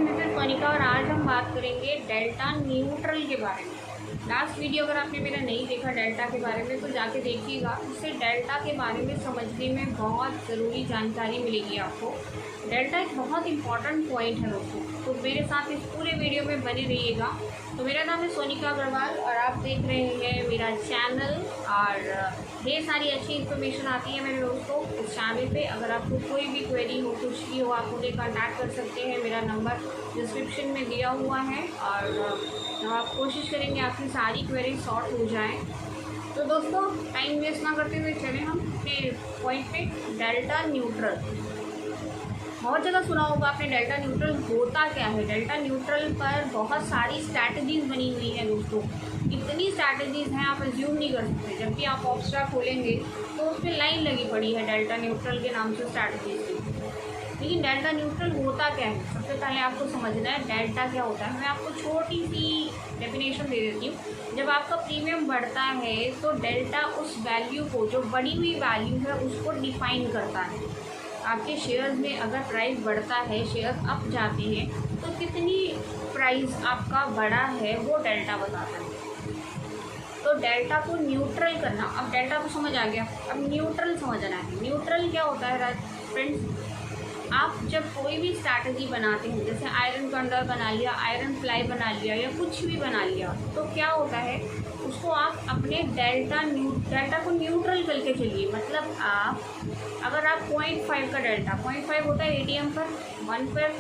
Friends, this is Monika और आज हम बात करेंगे डेल्टा न्यूट्रल के बारे में। लास्ट वीडियो अगर आपने मेरा नहीं देखा डेल्टा के बारे में तो जाके देखिएगा। उससे डेल्टा के बारे में समझने में बहुत ज़रूरी जानकारी मिलेगी आपको। डेल्टा एक बहुत इंपॉर्टेंट पॉइंट है दोस्तों, तो मेरे साथ इस पूरे वीडियो में बने रहिएगा। तो मेरा नाम है सोनिका अग्रवाल और आप देख रहे हैं मेरा चैनल और ढेर सारी अच्छी इन्फॉर्मेशन आती है मेरे दोस्तों इस चैनल पे। अगर आपको कोई भी क्वेरी हो, कुछ भी हो, आप मुझे कांटेक्ट कर सकते हैं। मेरा नंबर डिस्क्रिप्शन में दिया हुआ है और आप कोशिश करेंगे आपकी सारी क्वेरी सॉर्ट हो जाएं। तो दोस्तों टाइम वेस्ट ना करते हुए चलें हम अपने पॉइंट पे। डेल्टा न्यूट्रल बहुत जगह सुना होगा आपने। डेल्टा न्यूट्रल होता क्या है? डेल्टा न्यूट्रल पर बहुत सारी स्ट्रैटेजीज बनी हुई हैं दोस्तों। इतनी स्ट्रैटेजीज हैं आप एज्यूम नहीं कर सकते। जब भी आप ऑप्स्ट्रा खोलेंगे तो उस पर लाइन लगी पड़ी है डेल्टा न्यूट्रल के नाम से स्ट्रैटेजीज की। लेकिन डेल्टा न्यूट्रल होता क्या है? सबसे पहले आपको समझना है डेल्टा क्या होता है। मैं आपको छोटी सी डेफिनेशन दे देती हूँ। जब आपका प्रीमियम बढ़ता है तो डेल्टा उस वैल्यू को, जो बढ़ी हुई वैल्यू है, उसको डिफाइन करता है। आपके शेयर्स में अगर प्राइस बढ़ता है, शेयर्स अप जाते हैं, तो कितनी प्राइस आपका बढ़ा है वो डेल्टा बताता है। तो डेल्टा को न्यूट्रल करना, अब डेल्टा को समझ आ गया, अब न्यूट्रल समझना है। न्यूट्रल क्या होता है फ्रेंड्स? आप जब कोई भी स्ट्रैटेजी बनाते हैं, जैसे आयरन कंडर बना लिया, आयरन फ्लाई बना लिया या कुछ भी बना लिया, तो क्या होता है उसको आप अपने डेल्टा को न्यूट्रल करके चलिए। मतलब आप अगर आप 0.5 का डेल्टा, 0.5 होता है एटीएम पर, 1 पर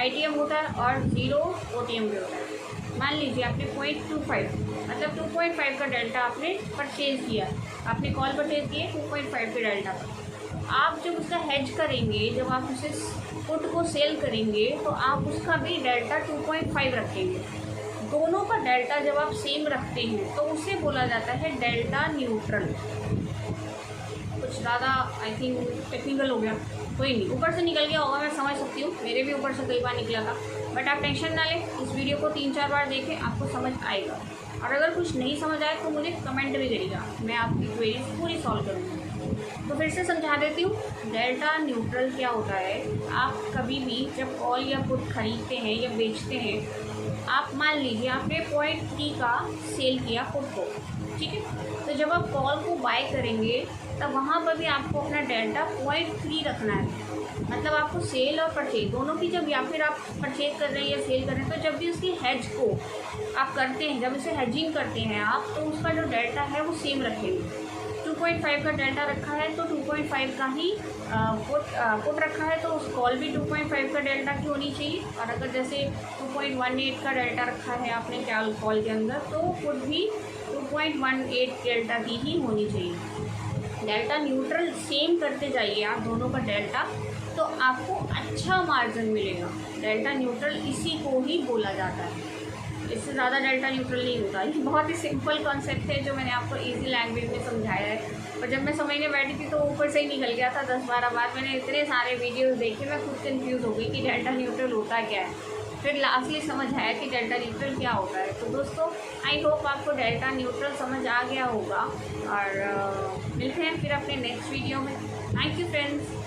एटीएम होता है और 0 ओटीएम पे होता है। मान लीजिए आपने 0.25 मतलब 2.5 का डेल्टा आपने परचेज़ किया, आपने कॉल परचेज़ किए 2.5 के डेल्टा पर। आप जब उसका हेज करेंगे, जब आप उसे पुट को सेल करेंगे तो आप उसका भी डेल्टा 2.5 रखेंगे। दोनों का डेल्टा जब आप सेम रखते हैं तो उसे बोला जाता है डेल्टा न्यूट्रल। कुछ ज़्यादा आई थिंक टेक्निकल हो गया, कोई नहीं, ऊपर से निकल गया होगा, मैं समझ सकती हूँ, मेरे भी ऊपर से कई बार निकला था। बट आप टेंशन ना लें, इस वीडियो को 3-4 बार देखें, आपको समझ आएगा। और अगर कुछ नहीं समझ आए तो मुझे कमेंट भी करिएगा, मैं आपकी क्वेरीज पूरी सॉल्व करूँगी। तो फिर से समझा देती हूँ डेल्टा न्यूट्रल क्या होता है। आप कभी भी जब कॉल या पुट खरीदते हैं या बेचते हैं, आप मान लीजिए आपने 0.3 का सेल किया पुट को, ठीक है, तो जब आप कॉल को बाय करेंगे तब वहाँ पर भी आपको अपना डेल्टा 0.3 रखना है। मतलब आपको सेल और परचेज दोनों की, जब या फिर आप परचेज कर रहे हैं या सेल कर रहे हैं, तो जब भी उसकी हेज को आप करते हैं, जब इसे हेजिंग करते हैं आप, तो उसका जो डेल्टा है वो सेम रखेंगे। 2.5 का डेल्टा रखा है तो 2.5 का ही पुट रखा है तो उस कॉल भी 2.5 का डेल्टा की होनी चाहिए। और अगर जैसे 2.18 का डेल्टा रखा है आपने क्या कॉल के अंदर, तो पुट भी 2.18 डेल्टा की ही होनी चाहिए। डेल्टा न्यूट्रल सेम करते जाइए आप दोनों का डेल्टा, तो आपको अच्छा मार्जिन मिलेगा। डेल्टा न्यूट्रल इसी को ही बोला जाता है, इससे ज़्यादा डेल्टा न्यूट्रल नहीं होता। ये बहुत ही सिंपल कॉन्सेप्ट है जो मैंने आपको इजी लैंग्वेज में समझाया है। और जब मैं समझने बैठी थी तो ऊपर से ही निकल गया था। 10-12 बार मैंने इतने सारे वीडियोस देखे, मैं खुद कंफ्यूज हो गई कि डेल्टा न्यूट्रल होता क्या है। फिर लास्टली समझ आया कि डेल्टा न्यूट्रल क्या होता है। तो दोस्तों आई होप आपको डेल्टा न्यूट्रल समझ आ गया होगा और मिलते हैं फिर अपने नेक्स्ट वीडियो में। Thank you friends.